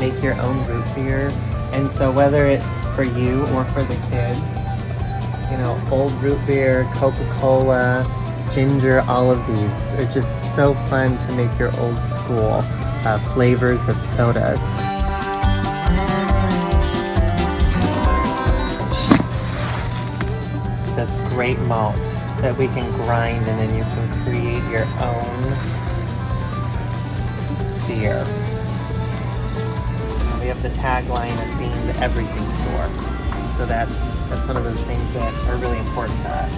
make your own root beer. And so whether it's for you or for the kids, you know, old root beer, Coca-Cola, ginger, all of these are just so fun to make your old school flavors of sodas. This great malt that we can grind, and then you can create your own beer. We have the tagline of being the everything store. So that's one of those things that are really important to us.